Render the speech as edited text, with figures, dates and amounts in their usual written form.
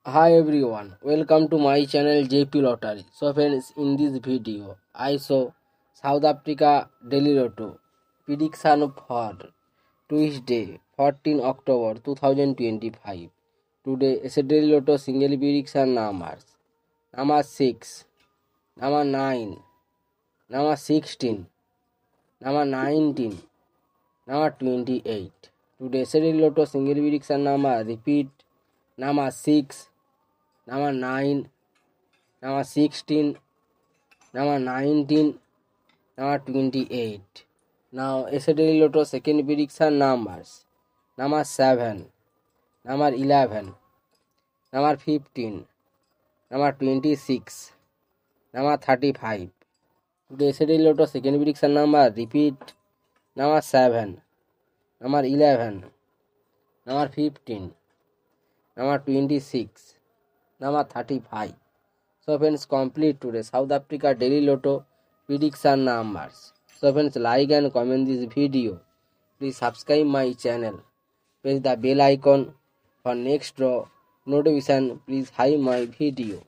Hi everyone, welcome to my channel JP Lottery. So friends, in this video, I show South Africa Daily Lotto prediction for Tuesday, 14 October 2025. Today is a Daily Lotto single prediction numbers. Number 6, number 9, number 16, number 19, number 28. Today is a Daily Lotto single prediction number. Repeat, number 6, number 9, number 16, number 19, number 28. Now yesterday Lotto second prediction numbers. Number 7, number 11, number 15, number 26, number 35. Today yesterday Lotto second prediction number. Repeat, number 7, number 11, number 15, number 26, number 35. So friends, complete today South Africa Daily Lotto prediction numbers. So friends, like and comment this video. Please subscribe my channel. Press the bell icon for next draw notification. Please hide my video.